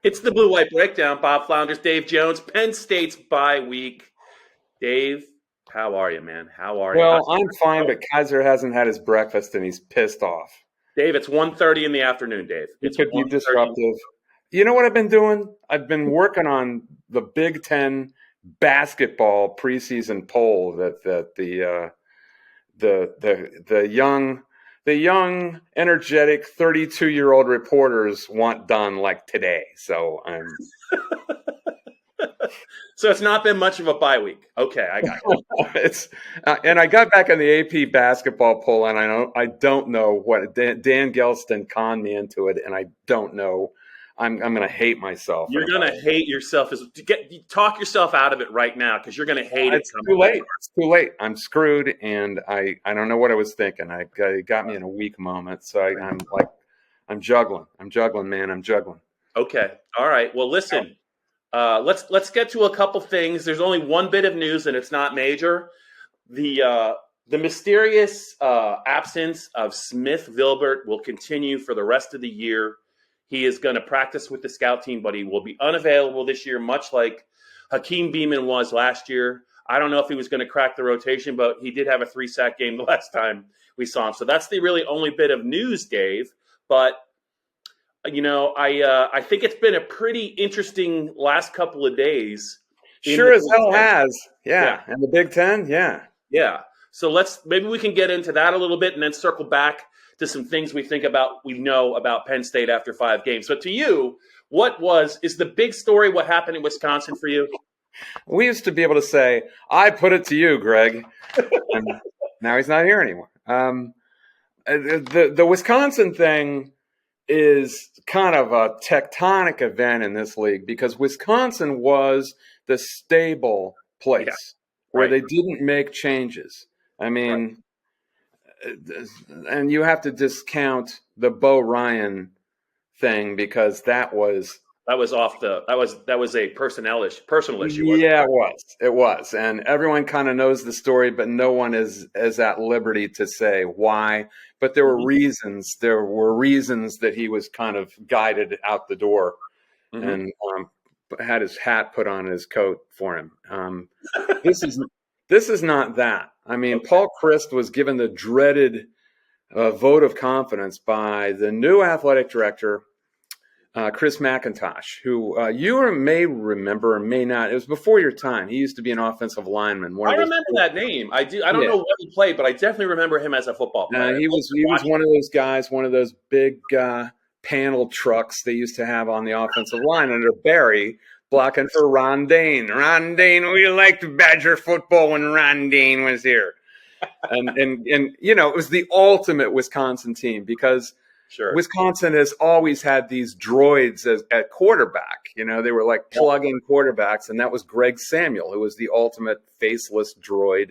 It's the Blue White Breakdown. Bob Flounders, Dave Jones, Penn State's bye week. Dave, how are you, man? How are you? Well, I'm fine, but Kaiser hasn't had his breakfast and he's pissed off. Dave, it's 1:30 in the afternoon, Dave. It It's could be 1:30. disruptive. You know what I've been doing? I've been working on the Big Ten basketball preseason poll that the young, energetic 32-year-old reporters want done like today. So I'm. So it's not been much of a bye week. Okay, I got it. And I got back on the AP basketball poll, and I don't know what Dan Gelston conned me into it, and I don't know. I'm going to hate myself. You're going to hate yourself. Talk yourself out of it right now because you're going to hate it. It's too late. It's too late. I'm screwed, and I don't know what I was thinking. It got me in a weak moment, so I'm juggling. I'm juggling, man. I'm juggling. Okay. All right. Well, listen. Let's get to a couple things. There's only one bit of news, and it's not major. The mysterious absence of Smith Vilbert will continue for the rest of the year. He is going to practice with the scout team, but he will be unavailable this year, much like Hakeem Beamon was last year. I don't know if he was going to crack the rotation, but he did have a 3-sack game the last time we saw him. So that's the really only bit of news, Dave. But I think it's been a pretty interesting last couple of days. Sure as hell has. Yeah. And the Big Ten, yeah. Yeah. So maybe we can get into that a little bit and then circle back to some things we know about Penn State after 5 games. But to you, is the big story what happened in Wisconsin for you? We used to be able to say, I put it to you, Greg. And now he's not here anymore. The Wisconsin thing is kind of a tectonic event in this league because Wisconsin was the stable place where they didn't make changes. I mean, and you have to discount the Bo Ryan thing because that was a personal issue. Yeah, it was. And everyone kind of knows the story, but no one is at liberty to say why. But there were reasons. There were reasons that he was kind of guided out the door and had his hat put on his coat for him. This is not that. I mean, Paul Chryst was given the dreaded vote of confidence by the new athletic director, Chris McIntosh, who you may remember or may not. It was before your time. He used to be an offensive lineman. I remember that name. I do. I don't know what he played, but I definitely remember him as a football player. He was one of those guys, one of those big panel trucks they used to have on the offensive line under Barry, blocking for Ron Dane. Ron Dane, we liked Badger football when Ron Dane was here. And it was the ultimate Wisconsin team because Wisconsin has always had these droids at quarterback. They were like plug-in quarterbacks, and that was Greg Samuel, who was the ultimate faceless droid.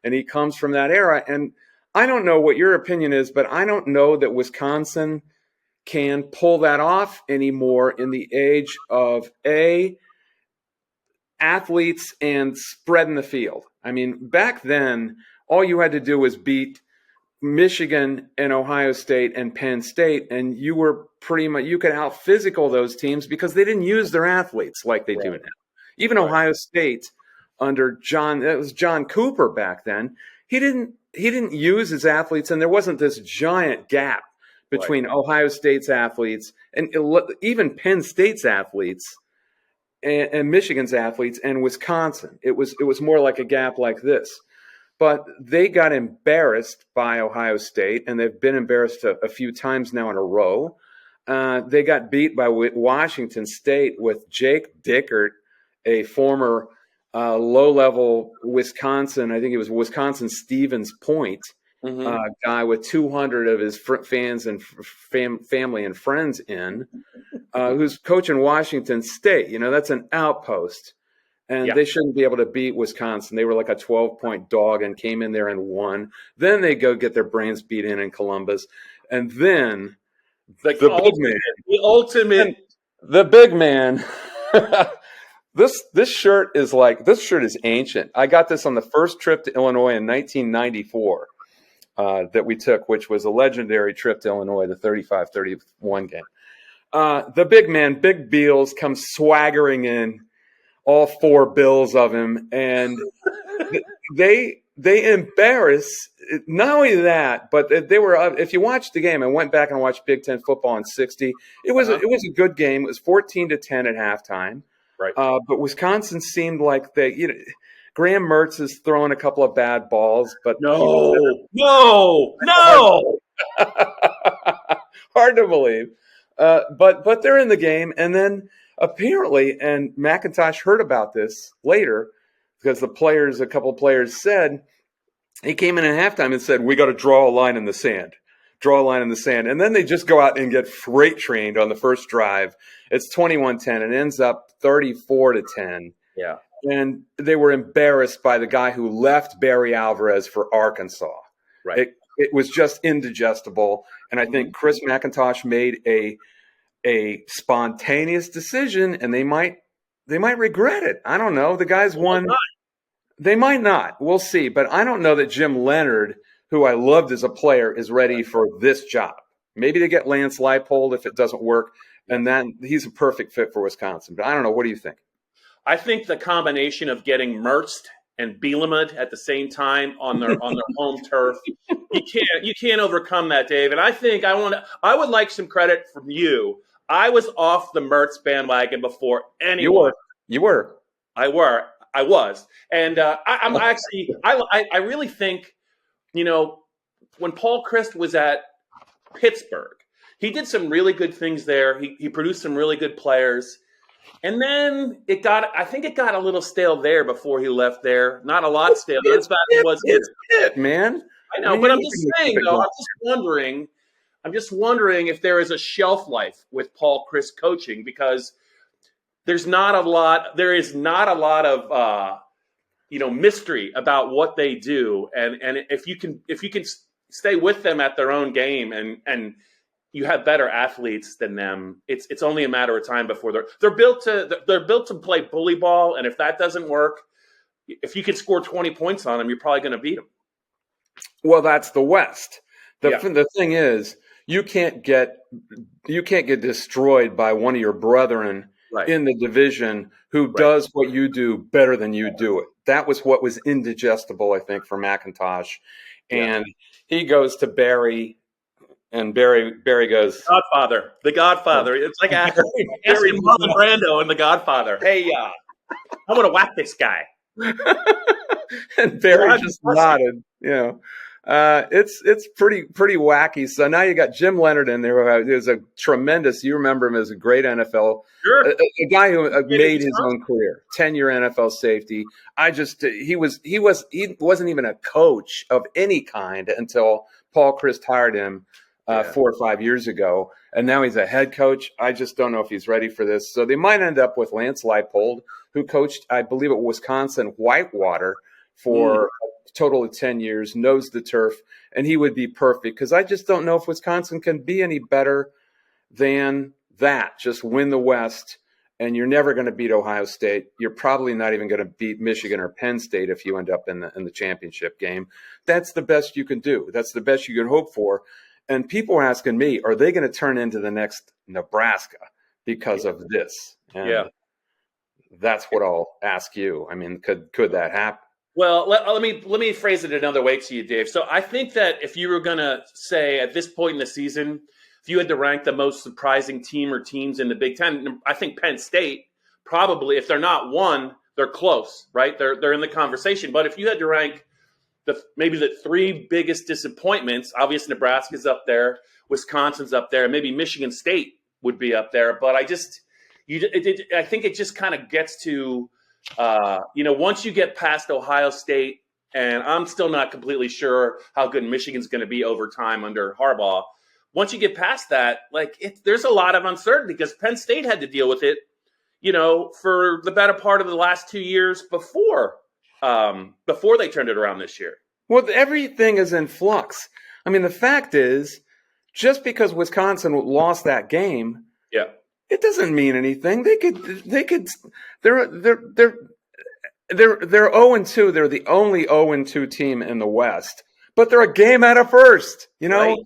And he comes from that era. And I don't know what your opinion is, but I don't know that Wisconsin can pull that off anymore in the age of athletes and spreading the field. I mean, back then, all you had to do was beat Michigan and Ohio State and Penn State, and you were you could out physical those teams because they didn't use their athletes like they do now. Even Ohio State under John Cooper back then, he didn't use his athletes, and there wasn't this giant gap between Ohio State's athletes and even Penn State's athletes and Michigan's athletes and Wisconsin. It was more like a gap like this. But they got embarrassed by Ohio State, and they've been embarrassed a few times now in a row. They got beat by Washington State with Jake Dickert, a former low-level Wisconsin, I think it was Wisconsin Stevens Point guy with 200 of his fans and family and friends in, who's coaching Washington State. That's an outpost. And they shouldn't be able to beat Wisconsin. They were like a 12-point dog and came in there and won. Then they go get their brains beat in Columbus. And then the big man. This shirt is ancient. I got this on the first trip to Illinois in 1994 that we took, which was a legendary trip to Illinois, the 35-31 game. The big man, Big Beals, comes swaggering in, all 4 bills of him, and they embarrass. Not only that, but they were. If you watched the game, I went back and watched Big Ten football in '60. It was a good game. It was 14-10 at halftime. Right. But Wisconsin seemed like Graham Mertz is throwing a couple of bad balls, but no. Hard to believe. But they're in the game, and then apparently, and McIntosh heard about this later because a couple of players said, he came in at halftime and said, "We got to draw a line in the sand. Draw a line in the sand." And then they just go out and get freight trained on the first drive. It's 21-10. It ends up 34-10. Yeah. And they were embarrassed by the guy who left Barry Alvarez for Arkansas. Right. It was just indigestible. And I think Chryst McIntosh made a spontaneous decision, and they might regret it. I don't know. The guys won. They might not. We'll see. But I don't know that Jim Leonard, who I loved as a player, is ready for this job. Maybe they get Lance Leipold if it doesn't work, and then he's a perfect fit for Wisconsin. But I don't know. What do you think? I think the combination of getting Mertz and Bielema at the same time on their home turf, you can't overcome that, Dave. And I think I would like some credit from you. I was off the Mertz bandwagon before anyone. You were. I was. And I really think, when Paul Chryst was at Pittsburgh, he did some really good things there. He produced some really good players. And then I think it got a little stale there before he left there. Not a lot stale. That's bad as it was. It's it, man. I know, but I'm just saying, though, I'm just wondering if there is a shelf life with Paul Chryst coaching, because there is not a lot of mystery about what they do, and if you can stay with them at their own game and you have better athletes than them, it's only a matter of time before they're built to play bully ball, and if that doesn't work, if you can score 20 points on them, you're probably going to beat them. Well, that's the West. The thing is, you can't get destroyed by one of your brethren in the division who does what you do better than you do it. That was what was indigestible, I think, for McIntosh. And he goes to Barry, and Barry goes, The Godfather. It's like asking Marlon Brando in The Godfather. Hey, I want to whack this guy. And Barry just nodded. It's pretty wacky. So now you got Jim Leonard in there. There's a tremendous. You remember him as a great NFL, a guy who made his own career, 10-year NFL safety. He wasn't even a coach of any kind until Paul Chryst hired him 4 or 5 years ago, and now he's a head coach. I just don't know if he's ready for this. So they might end up with Lance Leipold, who coached, I believe, at Wisconsin Whitewater for a total of 10 years, knows the turf, and he would be perfect, because I just don't know if Wisconsin can be any better than that. Just win the West, and you're never going to beat Ohio State. You're probably not even going to beat Michigan or Penn State if you end up in the championship game. That's the best you can do. That's the best you can hope for. And people are asking me, are they going to turn into the next Nebraska because of this? And that's what I'll ask you. I mean, could that happen? Well, let me phrase it another way to you, Dave. So I think that if you were going to say at this point in the season, if you had to rank the most surprising team or teams in the Big Ten, I think Penn State probably, if they're not one, they're close, right? They're in the conversation. But if you had to rank maybe the 3 biggest disappointments, obviously Nebraska's up there, Wisconsin's up there, and maybe Michigan State would be up there. But I think it just kind of gets to, once you get past Ohio State, and I'm still not completely sure how good Michigan's going to be over time under Harbaugh. Once you get past that, there's a lot of uncertainty, because Penn State had to deal with it, for the better part of the last 2 years before they turned it around this year. Well, everything is in flux. I mean, the fact is, just because Wisconsin lost that game, it doesn't mean anything. They're 0-2. They're the only 0-2 team in the West, but they're a game out of first. Right.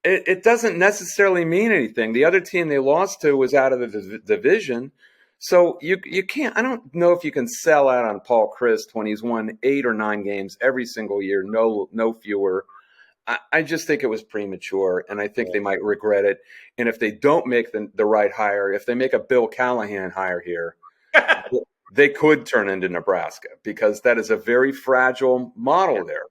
it doesn't necessarily mean anything. The other team they lost to was out of the division. So you can't. I don't know if you can sell out on Paul Chryst when he's won 8 or 9 games every single year, no fewer. I just think it was premature, and I think they might regret it. And if they don't make the right hire, if they make a Bill Callahan hire here, they could turn into Nebraska, because that is a very fragile model there.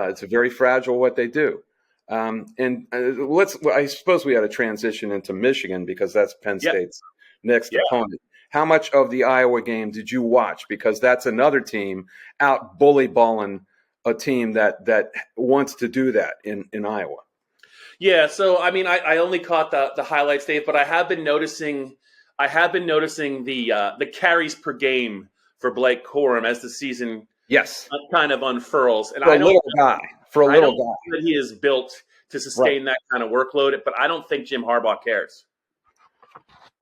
It's a very fragile what they do. I suppose we had to transition into Michigan, because that's Penn State's next opponent. How much of the Iowa game did you watch? Because that's another team out bully balling a team that wants to do that in Iowa. Yeah, so I mean, I only caught the highlights, Dave, but I have been noticing the carries per game for Blake Corum as the season kind of unfurls. And for a little guy that he is built to sustain that kind of workload, but I don't think Jim Harbaugh cares.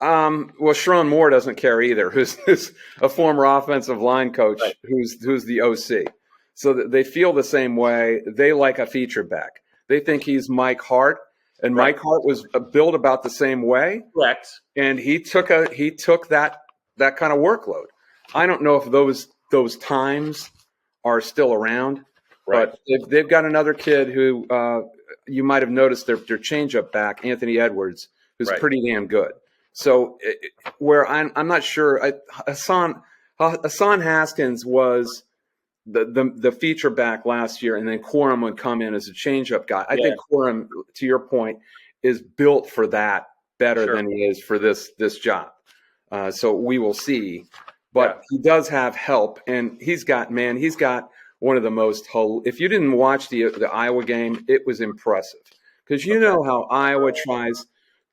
Well, Sharon Moore doesn't care either, who's a former offensive line coach, who's the OC. So they feel the same way. They like a feature back. They think he's Mike Hart, and Mike Hart was built about the same way. Correct. And he took that kind of workload. I don't know if those times are still around, but they've got another kid who you might have noticed their changeup back, Anthony Edwards, who's pretty damn good. So where I'm not sure, Hassan Haskins was the feature back last year, and then Corum would come in as a changeup guy. I think Corum, to your point, is built for that better than he is for this job. So we will see. But he does have help, and he's got one of the most – if you didn't watch the Iowa game, it was impressive. Because you know how Iowa tries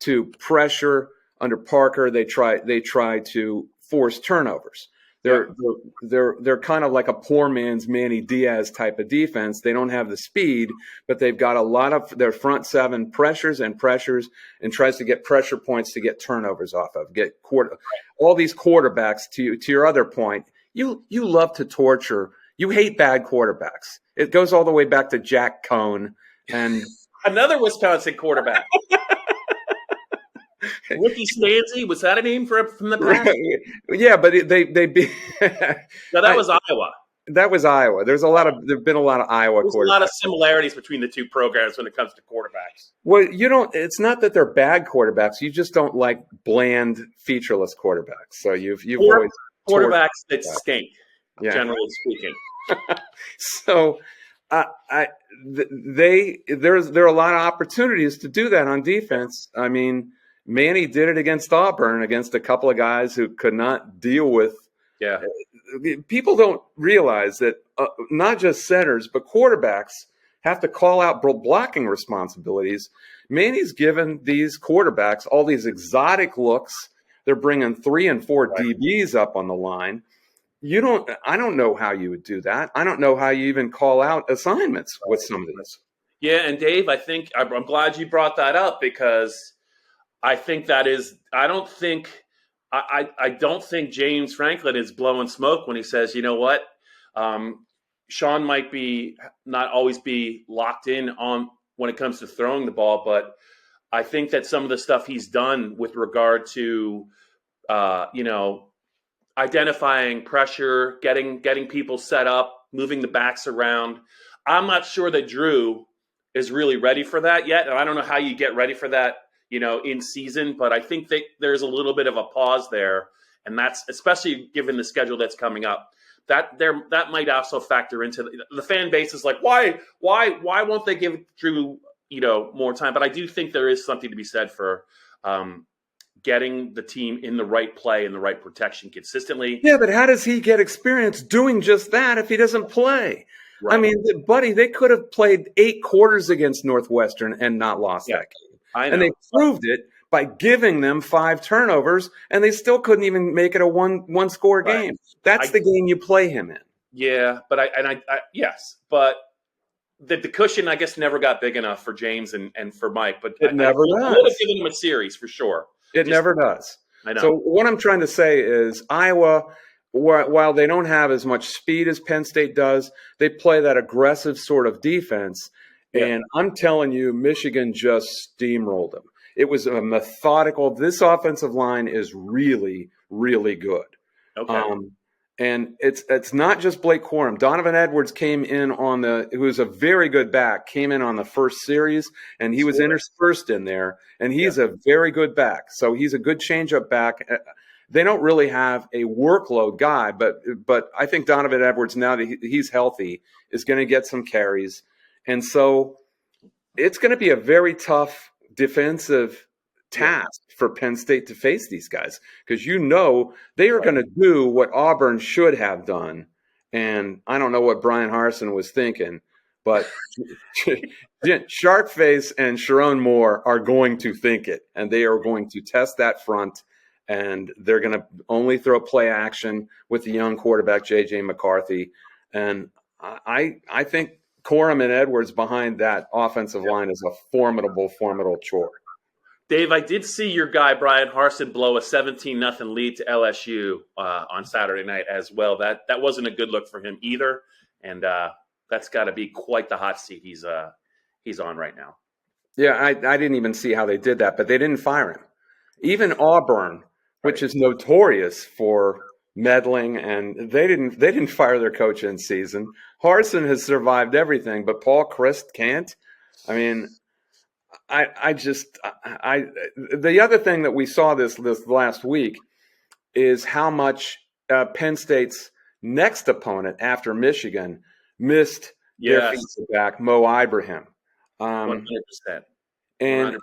to pressure under Parker. They try to force turnovers. They're kind of like a poor man's Manny Diaz type of defense. They don't have the speed, but they've got a lot of their front seven pressures and tries to get pressure points to get turnovers off of. All these quarterbacks. To your other point, you love to torture. You hate bad quarterbacks. It goes all the way back to Jack Cohn and another Wisconsin quarterback. Ricky Stanzi, was that a name from the past? Yeah, but they no, that was Iowa. That was Iowa. There've been a lot of Iowa quarterbacks. There's a lot of similarities between the two programs when it comes to quarterbacks. Well, it's not that they're bad quarterbacks. You just don't like bland, featureless quarterbacks. So you've always quarterbacks that stink, generally speaking. So there are a lot of opportunities to do that on defense. I mean, Manny did it against Auburn, against a couple of guys who could not deal with. Yeah, people don't realize that not just centers, but quarterbacks have to call out blocking responsibilities. Manny's given these quarterbacks all these exotic looks. They're bringing 3 and 4 DBs up on the line. I don't know how you would do that. I don't know how you even call out assignments with some of these. Yeah, and Dave, I'm glad you brought that up, because I think that is. I don't think James Franklin is blowing smoke when he says, you know what, Sean might not always be locked in on when it comes to throwing the ball, but I think that some of the stuff he's done with regard to, identifying pressure, getting people set up, moving the backs around. I'm not sure that Drew is really ready for that yet, and I don't know how you get ready for that, in season. But I think that there's a little bit of a pause there, and that's especially given the schedule that's coming up. That might also factor into the fan base is like, why won't they give Drew more time? But I do think there is something to be said for getting the team in the right play and the right protection consistently. Yeah, but how does he get experience doing just that if he doesn't play? Right. I mean, buddy, they could have played 8 quarters against Northwestern and not lost that game. I know. And they proved it by giving them 5 turnovers, and they still couldn't even make it a one score game. That's the game you play him in. Yeah, but yes, but the cushion, I guess, never got big enough for James and for Mike. But it never does. I would have given him a series for sure. It never does. I know. So what I'm trying to say is Iowa, while they don't have as much speed as Penn State does, they play that aggressive sort of defense. Yeah. And I'm telling you, Michigan just steamrolled them. It was a methodical. This offensive line is really, really good. Okay. And it's not just Blake Corum. Donovan Edwards came in who was a very good back, came in on the first series, and he was interspersed in there. And he's a very good back. So he's a good changeup back. They don't really have a workload guy, but I think Donovan Edwards, now that he's healthy, is going to get some carries. And so it's going to be a very tough defensive task for Penn State to face these guys, because they are going to do what Auburn should have done. And I don't know what Brian Harsin was thinking, but Sharpface and Sharon Moore are going to think it, and they are going to test that front, and they're going to only throw play action with the young quarterback, J.J. McCarthy. And I think Corum and Edwards behind that offensive line is a formidable chore. Dave, I did see your guy Brian Harsin blow a 17-0 lead to LSU on Saturday night as well. That wasn't a good look for him either, and that's got to be quite the hot seat he's on right now. Yeah, I didn't even see how they did that, but they didn't fire him. Even Auburn, which is notorious for meddling, and they didn't fire their coach in season. Harsin has survived everything, but Paul Chryst can't. I mean, the other thing that we saw this last week is how much Penn State's next opponent after Michigan missed their defensive back, Mo Ibrahim. 100%. And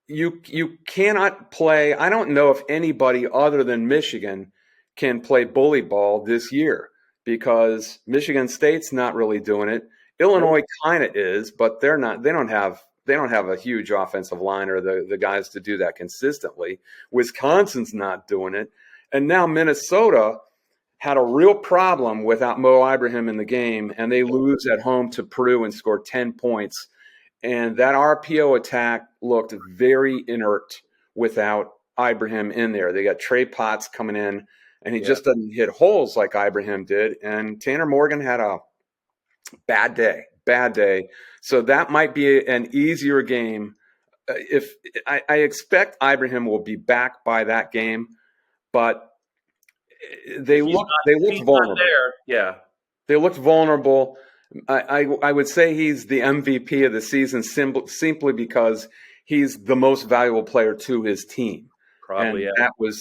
you cannot play. I don't know if anybody other than Michigan can play bully ball this year, because Michigan State's not really doing it. Illinois kind of is, but they're not. They don't have a huge offensive line or the guys to do that consistently. Wisconsin's not doing it. And now Minnesota had a real problem without Mo Ibrahim in the game, and they lose at home to Purdue and score 10 points. And that RPO attack looked very inert without Ibrahim in there. They got Trey Potts coming in, and he just doesn't hit holes like Ibrahim did. And Tanner Morgan had a bad day. So that might be an easier game. If I expect Ibrahim will be back by that game, but they looked vulnerable. Yeah, they looked vulnerable. I would say he's the MVP of the season simply because he's the most valuable player to his team. Probably, and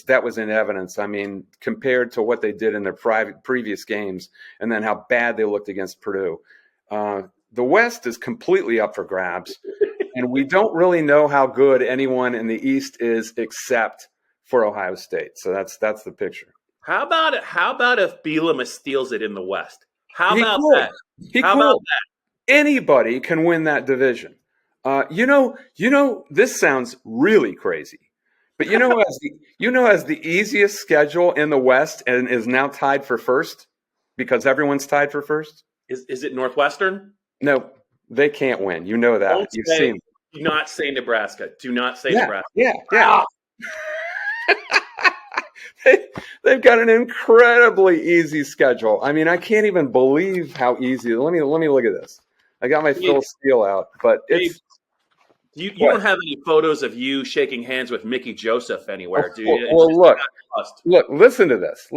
that was in evidence. I mean, compared to what they did in their previous games, and then how bad they looked against Purdue. The West is completely up for grabs, and we don't really know how good anyone in the East is except for Ohio State. So that's the picture. How about if Bielema steals it in the West? How about that? Anybody can win that division. You know, this sounds really crazy, but as the easiest schedule in the West and is now tied for first because everyone's tied for first. Is it Northwestern? No, they can't win. You know that. You've seen. Do not say Nebraska. Do not say Nebraska. Yeah. They've got an incredibly easy schedule. I mean, I can't even believe how easy. Let me look at this. I got my Phil Steele out, but it's. You don't have any photos of you shaking hands with Mickey Joseph anywhere, do you? Well, look. Listen to this.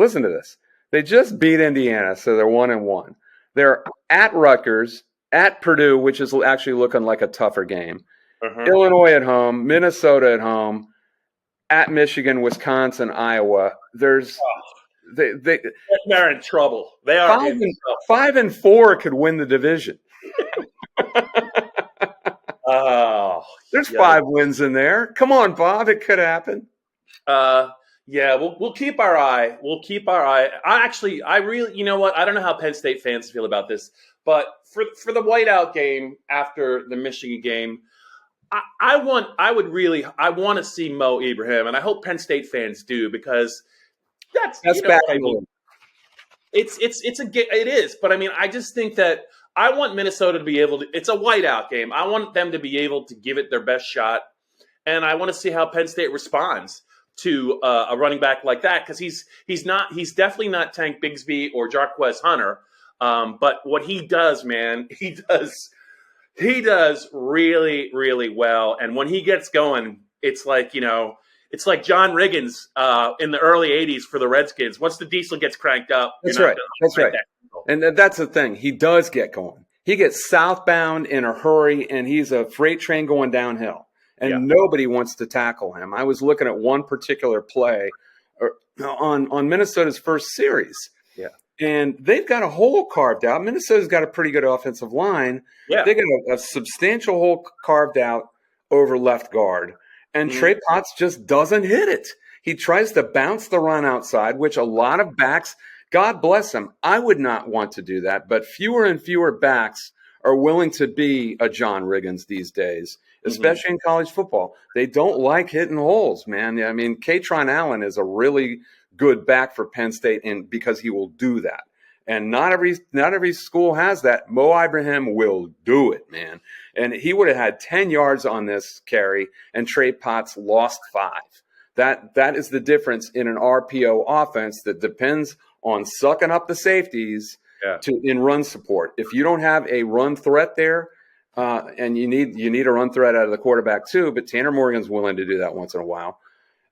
They just beat Indiana, so they're 1-1. They're at Rutgers, at Purdue, which is actually looking like a tougher game. Illinois at home, Minnesota at home, at Michigan, Wisconsin, Iowa. They're in trouble. They are 5-4 could win the division. There's 5 wins in there. Come on, Bob. It could happen. Yeah, we'll keep our eye. I really, you know what? I don't know how Penn State fans feel about this, but for the whiteout game after the Michigan game, I want to see Mo Ibrahim, and I hope Penn State fans do, because that's bad. I mean. It is, but I mean, I just think that I want Minnesota to be able to. It's a whiteout game. I want them to be able to give it their best shot, and I want to see how Penn State responds to a running back like that, because he's definitely not Tank Bigsby or Jarquez Hunter, but what he does, man, he does He does really, really well. And when he gets going, it's like, it's like John Riggins in the early 80s for the Redskins. Once the diesel gets cranked up, That's you're not right. going to That's crank right. that. And that's the thing. He does get going. He gets southbound in a hurry, and he's a freight train going downhill. And nobody wants to tackle him. I was looking at one particular play on Minnesota's first series. Yeah. And they've got a hole carved out. Minnesota's got a pretty good offensive line. Yeah. They got a substantial hole carved out over left guard. And Trey Potts just doesn't hit it. He tries to bounce the run outside, which a lot of backs, God bless him, I would not want to do that. But fewer and fewer backs are willing to be a John Riggins these days, especially in college football. They don't like hitting holes, man. I mean, Katron Allen is a really good back for Penn State because he will do that. And not every school has that. Mo Ibrahim will do it, man. And he would have had 10 yards on this carry, and Trey Potts lost 5. That is the difference in an RPO offense that depends on sucking up the safeties in run support. If you don't have a run threat there, and you need a run threat out of the quarterback too, but Tanner Morgan's willing to do that once in a while,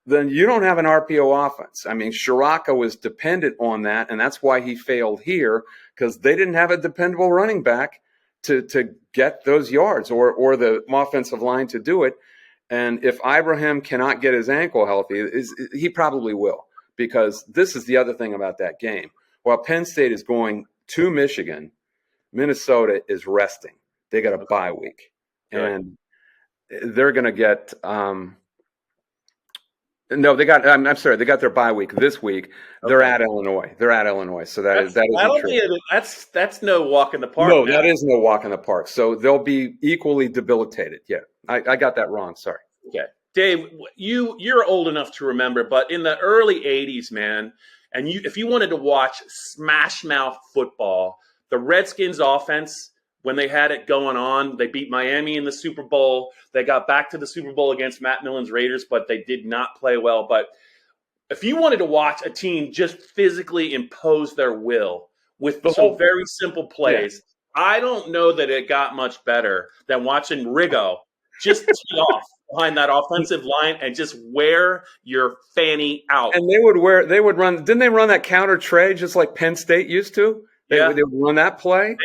then you don't have an RPO offense. I mean, Shiraka was dependent on that, and that's why he failed here, because they didn't have a dependable running back to get those yards or the offensive line to do it. And if Ibrahim cannot get his ankle healthy, he probably will, because this is the other thing about that game. While Penn State is going to Michigan, Minnesota is resting. They got a bye week, and they're going to get no, they got. I'm sorry, they got their bye week this week. They're at Illinois. So that is true. That's no walk in the park. No, that is no walk in the park. So they'll be equally debilitated. Yeah, I got that wrong. Sorry. Okay, Dave, you're old enough to remember, but in the early '80s, man, and if you wanted to watch smash mouth football, the Redskins offense, when they had it going on, they beat Miami in the Super Bowl. They got back to the Super Bowl against Matt Millen's Raiders, but they did not play well. But if you wanted to watch a team just physically impose their will with some very simple plays, I don't know that it got much better than watching Riggo just tee off behind that offensive line and just wear your fanny out. And they would run. Didn't they run that counter trade just like Penn State used to? They would run that play.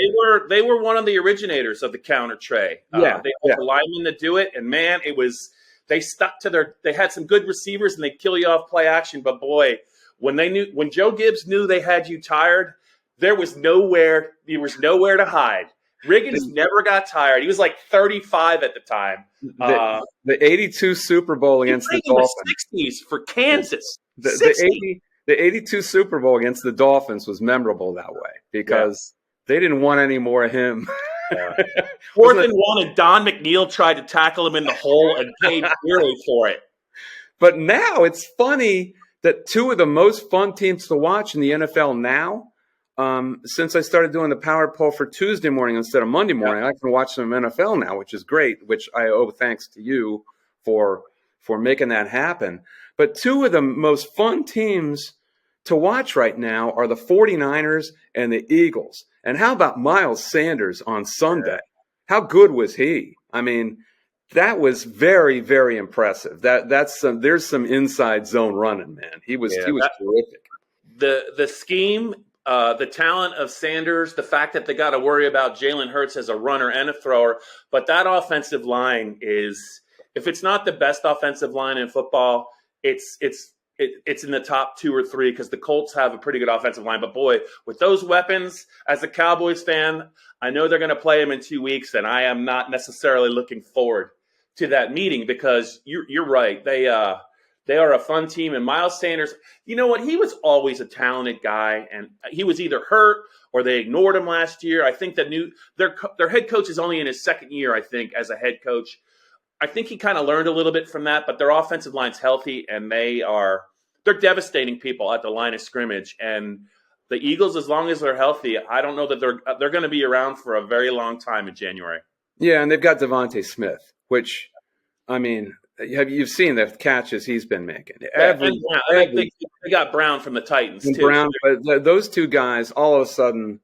They were one of the originators of the counter tray. They had the linemen to do it, and man, they stuck to they had some good receivers and they kill you off play action. But boy, when Joe Gibbs knew they had you tired, there was nowhere to hide. Riggins never got tired. He was like 35 at the time. The 82 Super Bowl against the Dolphins. 60s for Kansas. The 82 Super Bowl against the Dolphins was memorable that way because they didn't want any more of him. Fourth and 1, and Don McNeil tried to tackle him in the hole and paid dearly for it. But now it's funny that two of the most fun teams to watch in the NFL now, since I started doing the Power Poll for Tuesday morning instead of Monday morning, I can watch some NFL now, which is great, which I owe thanks to you for making that happen. But two of the most fun teams to watch right now are the 49ers and the Eagles. And how about Miles Sanders on Sunday? How good was he? I mean, that was very, very impressive. There's some inside zone running, man. He was terrific. The scheme, the talent of Sanders, the fact that they got to worry about Jalen Hurts as a runner and a thrower, but that offensive line is, if it's not the best offensive line in football, it's in the top 2 or 3 because the Colts have a pretty good offensive line. But boy, with those weapons, as a Cowboys fan, I know they're going to play them in 2 weeks, and I am not necessarily looking forward to that meeting because you're right. They are a fun team. And Miles Sanders, you know what? He was always a talented guy, and he was either hurt or they ignored him last year. I think their head coach is only in his second year, I think, as a head coach. I think he kind of learned a little bit from that, but their offensive line's healthy, and they're devastating people at the line of scrimmage. And the Eagles, as long as they're healthy, I don't know that they're going to be around for a very long time in January. Yeah, and they've got Devontae Smith, which, I mean, you've seen the catches he's been making. They got Brown from the Titans too. Brown, but those two guys, all of a sudden,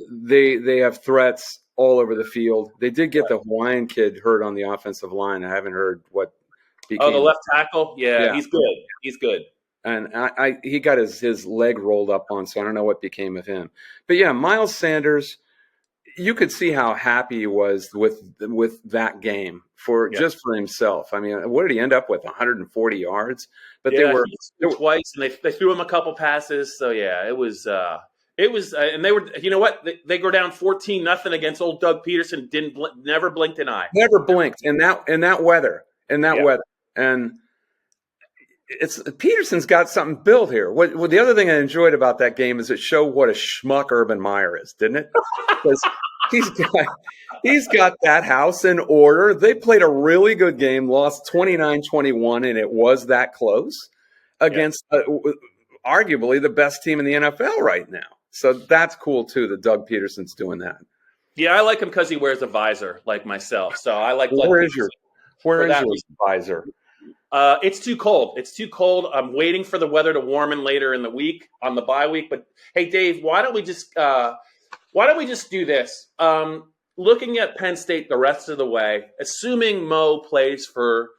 they have threats all over the field. They did get the Hawaiian kid hurt on the offensive line. I haven't heard what became. Oh, the left tackle? Yeah, he's good. He's good. And he got his leg rolled up on, so I don't know what became of him. But yeah, Miles Sanders, you could see how happy he was with that game just for himself. I mean, what did he end up with? 140 yards? But they were twice, and they threw him a couple passes. So yeah, it was, and they were, you know what? They go down 14-0 against old Doug Peterson. Never blinked an eye. Never blinked in that weather. And Peterson's got something built here. What the other thing I enjoyed about that game is it showed what a schmuck Urban Meyer is, didn't it? Because he's got that house in order. They played a really good game, lost 29-21, and it was that close against arguably the best team in the NFL right now. So that's cool too that Doug Peterson's doing that. Yeah, I like him because he wears a visor like myself. So I like. Where is your visor? It's too cold. It's too cold. I'm waiting for the weather to warm later in the week on the bye week. But hey, Dave, why don't we just do this? Looking at Penn State the rest of the way, assuming Mo plays for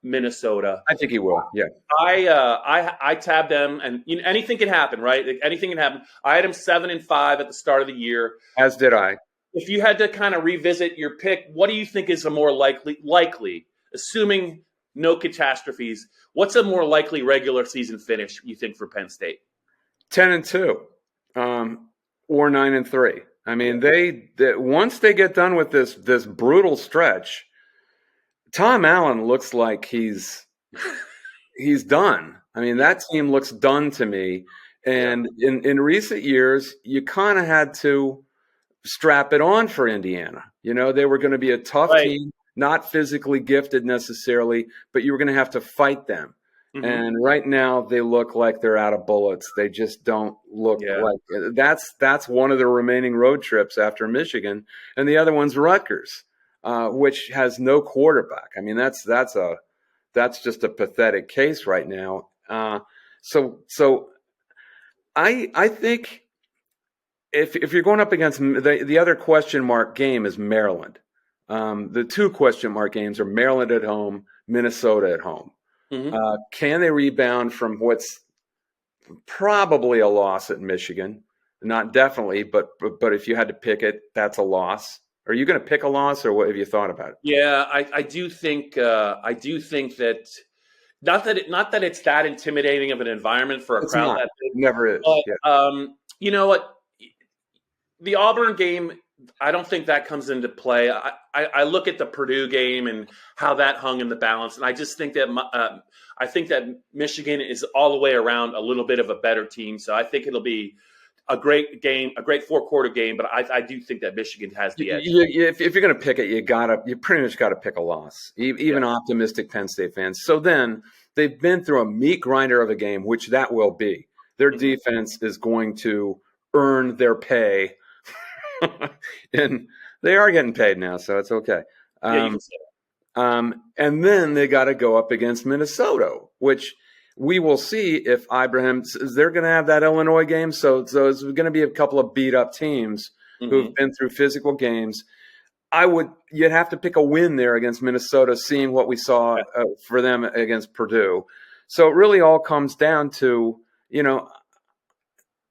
Minnesota, I think he will. Yeah, I tabbed them, and anything can happen, right? Anything can happen. I had him 7-5 at the start of the year, as did I. If you had to kind of revisit your pick, what do you think is a more likely, assuming no catastrophes, what's a more likely regular season finish you think for Penn State? 10-2, or 9-3. I mean, they once they get done with this brutal stretch, Tom Allen looks like he's done. I mean, that team looks done to me. And in recent years, you kind of had to strap it on for Indiana. They were going to be a tough team. Not physically gifted necessarily, but you were going to have to fight them. Mm-hmm. And right now they look like they're out of bullets. They just don't look like that's one of the remaining road trips after Michigan, and the other one's Rutgers, which has no quarterback. I mean, that's just a pathetic case right now. So I think if you're going up against the other question mark game is Maryland. The two question mark games are Maryland at home, Minnesota at home. Mm-hmm. Can they rebound from what's probably a loss at Michigan? Not definitely, but if you had to pick it, that's a loss. Are you going to pick a loss, or what have you thought about it? Yeah, I do think that not that it's that intimidating of an environment for a crowd that big. Never is. But, you know what? The Auburn game, I don't think that comes into play. I look at the Purdue game and how that hung in the balance, and I just think that I think that Michigan is all the way around a little bit of a better team. So I think it'll be a great game, a great 4-quarter game. But I do think that Michigan has the edge. If you're going to pick it, you pretty much got to pick a loss. Even optimistic Penn State fans. So then they've been through a meat grinder of a game, which that will be. Their defense is going to earn their pay. And they are getting paid now, so it's okay. And then they got to go up against Minnesota, which we will see if they're going to have that Illinois game. So it's going to be a couple of beat up teams who've been through physical games. You'd have to pick a win there against Minnesota, seeing what we saw for them against Purdue. So it really all comes down to,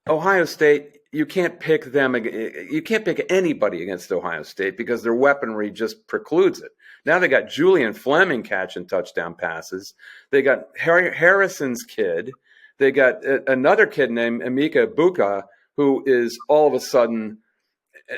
Ohio State. You can't pick them. You can't pick anybody against Ohio State because their weaponry just precludes it. Now they got Julian Fleming catching touchdown passes. They got Harrison's kid. They got another kid named Emeka Buka, who is all of a sudden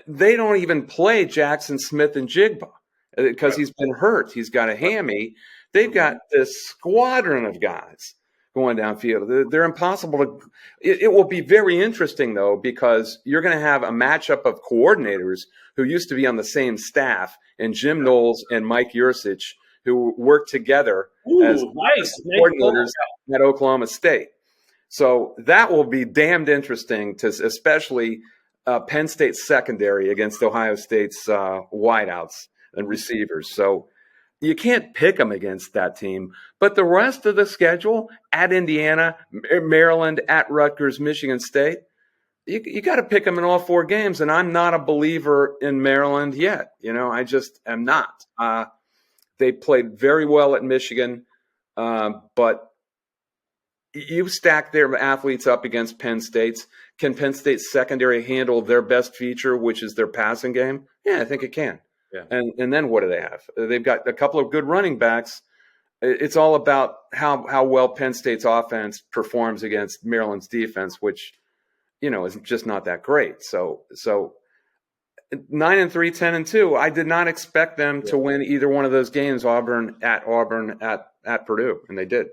they don't even play Jackson Smith and Jigba because he's been hurt. He's got a hammy. They've got this squadron of guys going downfield. They're impossible to – it will be very interesting, though, because you're going to have a matchup of coordinators who used to be on the same staff, and Jim Knowles and Mike Yursich, who worked together as coordinators at Oklahoma State. So that will be damned interesting, especially Penn State's secondary against Ohio State's wideouts and receivers. So you can't pick them against that team. But the rest of the schedule, at Indiana, Maryland, at Rutgers, Michigan State, you got to pick them in all 4 games, and I'm not a believer in Maryland yet. I just am not. They played very well at Michigan, but you stack their athletes up against Penn State's. Can Penn State's secondary handle their best feature, which is their passing game? Yeah, I think it can. Yeah. And then what do they have? They've got a couple of good running backs. It's all about how well Penn State's offense performs against Maryland's defense, which, is just not that great. So 9-3, 10-2. I did not expect them to win either one of those games. Auburn at Purdue, and they did.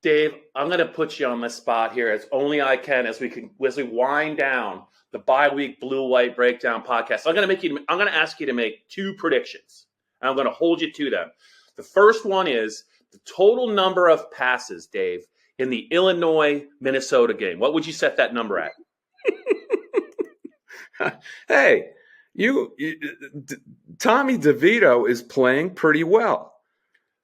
Dave, I'm going to put you on the spot here as only I can as we wind down the bye-week blue-white breakdown podcast. I'm going to ask you to make 2 predictions, and I'm going to hold you to them. The first one is the total number of passes, Dave, in the Illinois-Minnesota game. What would you set that number at? Hey, Tommy DeVito is playing pretty well.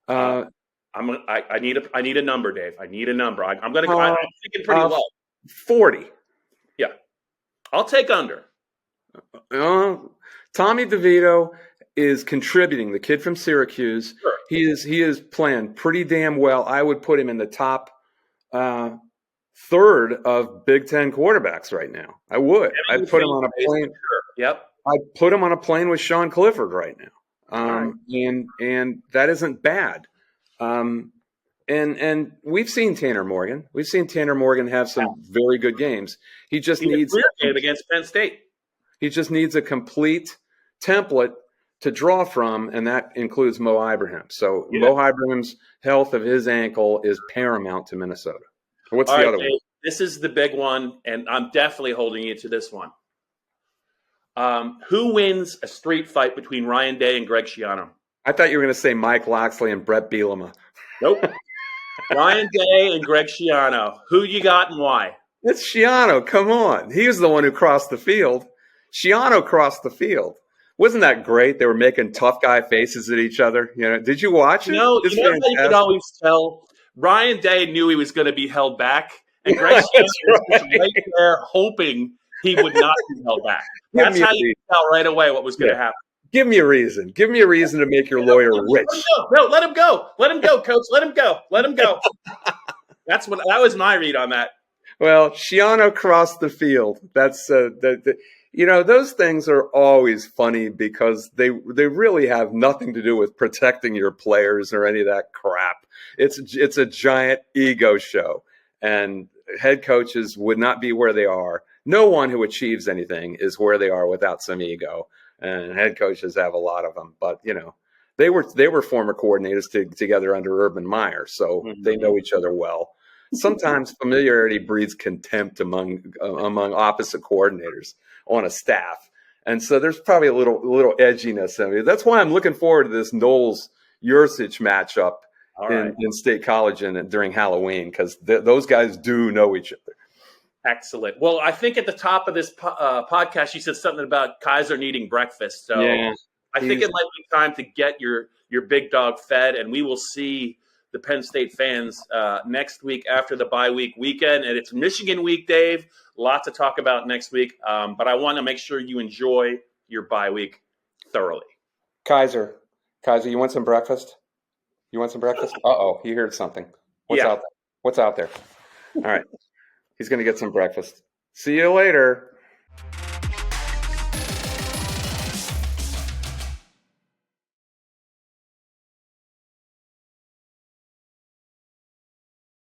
I need a number, Dave. I need a number. I'm thinking pretty low. 40. Yeah, I'll take under. Tommy DeVito is contributing. The kid from Syracuse. Sure. He is playing pretty damn well. I would put him in the top third of Big Ten quarterbacks right now. I would. I'd put him on a plane. Sure. Yep. I'd put him on a plane with Sean Clifford right now. Right. And that isn't bad. And we've seen Tanner Morgan. We've seen Tanner Morgan have some very good games. He just needs a game against Penn State. He just needs a complete template to draw from, and that includes Mo Ibrahim. So Mo Ibrahim's health of his ankle is paramount to Minnesota. What's the other one? This is the big one, and I'm definitely holding you to this one. Who wins a street fight between Ryan Day and Greg Schiano? I thought you were going to say Mike Loxley and Brett Bielema. Nope. Ryan Day and Greg Schiano. Who you got and why? It's Schiano. Come on. He was the one who crossed the field. Schiano crossed the field. Wasn't that great? They were making tough guy faces at each other. Did you watch it? No, you could always tell. Ryan Day knew he was going to be held back, and Greg Schiano was right there hoping he would not be held back. That's how you could tell right away what was going to happen. Give me a reason. Give me a reason to make your lawyer rich. No, let him go. Let him go, Coach. Let him go. Let him go. That was my read on that. Well, Schiano crossed the field. That's those things are always funny because they really have nothing to do with protecting your players or any of that crap. It's a giant ego show, and head coaches would not be where they are. No one who achieves anything is where they are without some ego, and head coaches have a lot of them. But they were former coordinators together under Urban Meyer, so they know each other well. Sometimes familiarity breeds contempt among opposite coordinators on a staff, and so there's probably a little edginess. I mean, that's why I'm looking forward to this Knowles-Yursich matchup in State College and during Halloween, because those guys do know each other. Excellent. Well, I think at the top of this podcast, you said something about Kaiser needing breakfast. So I think it might be time to get your big dog fed, and we will see the Penn State fans next week after the bye week weekend. And it's Michigan week, Dave. A lot to talk about next week. But I want to make sure you enjoy your bye week thoroughly. Kaiser, you want some breakfast? You want some breakfast? Uh-oh, he heard something. What's out there? All right. He's going to get some breakfast. See you later.